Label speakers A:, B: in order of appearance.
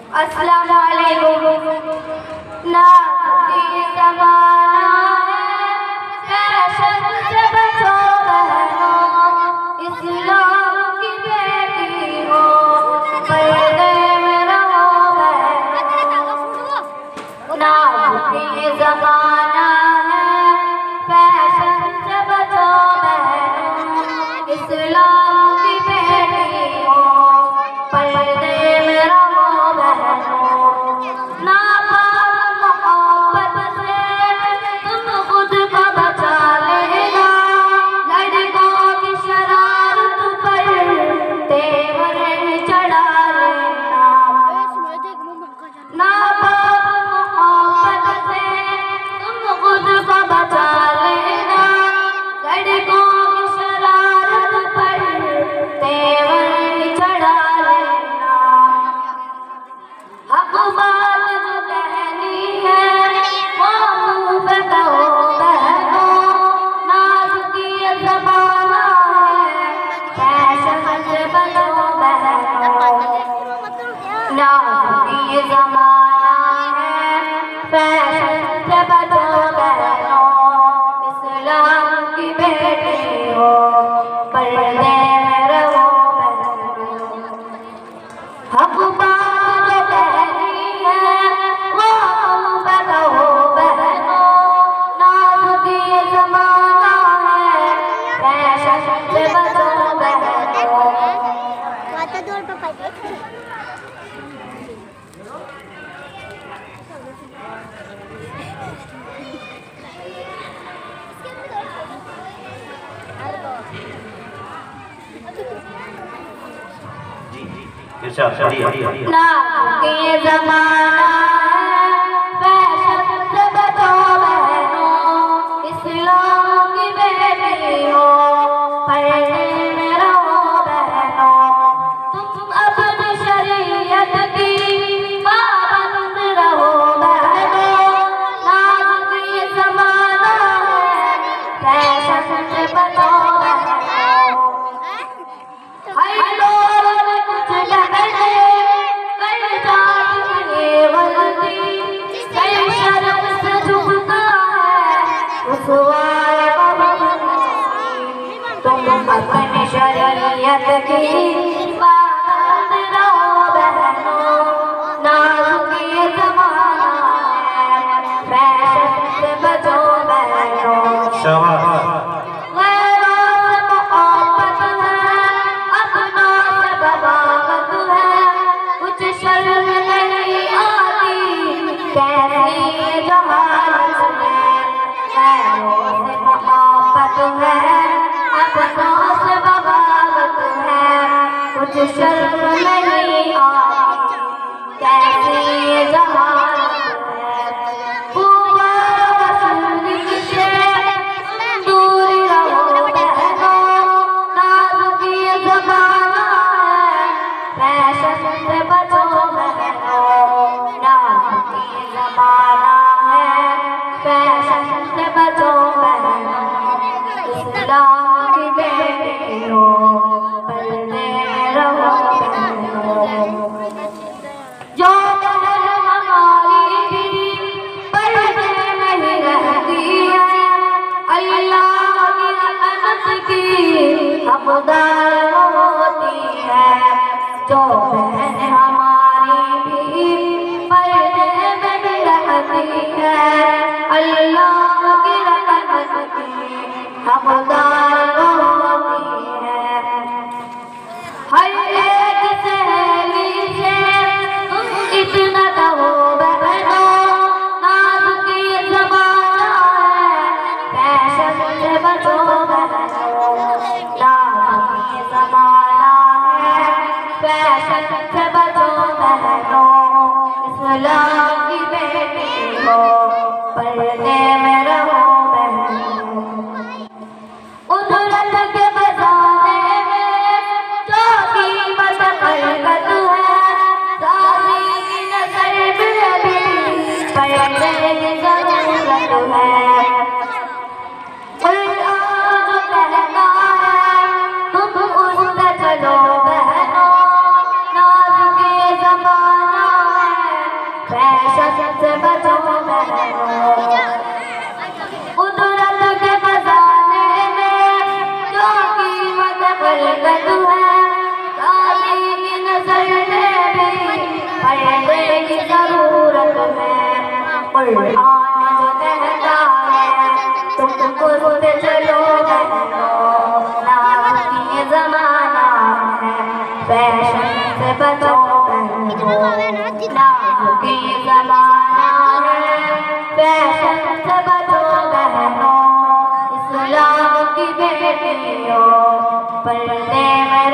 A: अस्सलाम वालेकुम। नाज़ ये ज़माना है, फैशन से बचो बहनों, इस्लाम की बेटी हो, पर्दे में रहो बहनों। नाज़ ये ज़माना है, फैशन से बचो बहनों, इस्लाम की बेटी हो, पर्दे में रहो बहनों। नापाक मोहब्बत से तुम खुद को बचा लेना, लड़कों की शरारत पर तेवर चढ़ा लेना। नापाक मोहब्बत से तुम खुद को बचा लेना, लड़कों की शरारत पर तेवर चढ़ा लेना। हक बात जो कहनी है वो मुँह पे कहो बहनों, नाज़ ये ज़माना है, फैशन से बचो बहनों। नाज़ ये ज़माना है, फैशन से बचो बहनों, इस्लाम की बेटी हो, पर्दे में रहो बहनों। हक बात जो कहनी है वो मुँह पे कहो बहनों, नाज़ ये ज़माना है, फैशन से बचो बहनों। नाज़ ये ज़माना है, फैशन से बचो बहनों, इस्लाम की बेटी हो, पर्दे में रहो बहनों। तुम अपनी शरीयत की पाबंद रहो बहनों, नाज़ ये ज़माना है, फैशन से बचो बहनों। हर दौर में कुछ लहरें, कई जात ये गलती, कई शर्म से झुकता है रुसवाए बबूती। तुम अपनी शरीयत की पाबंद रहो बहनों, नाज़ ये ज़माना है, फैशन से बचो बहनों।
B: शाबाश।
A: शर्म नहीं आती कैसी जहालत है, पैरों से मोहब्बत है, अपनों से बगावत है, कुछ शर्म नहीं आती कैसी जहालत है। हुआ रसूली से दूर रहो बहनों, नाज़ ये ज़माना है, फैशन से बचो बहनों। नाज़ ये ज़माना है, फैशन से बचो बहनों, इस्लाम की बेटी हो, पर्दे में रहो बहनों। जो बहन हमारी भी पर्दे में ही रहती है, अल्लाह की रहमत की हक़दार होती है। जो बहन हमारी भी पर्दे में ही रहती है, अल्लाह की रहमत की हक़दार होती है। हर एक सहेली से तुम इतना कहो बहनों, नाज़ ये ज़माना है, फैशन से बचो बहनों। नाज़ ये ज़माना है, फैशन से बचो बहनों, इस्लाम की बेटी हो, पर्दे में रहो बहनों। उजरत के बजाने में जो कीमत खलकत है, साज़ी की नज़र में भी पर्दे की ज़रूरत है। कुरान जो कहता है तुम उस पे चलो बहनों, नाज़ ये ज़माना कुरान जो कहता है तुम उस पे चलो बहनों, नामुमकिन ज़माना है फैशन से बचो बहनों, नामुमकिन ज़माना है फैशन से बचो बहनों, इस्लाम की बेटियों पर्दे में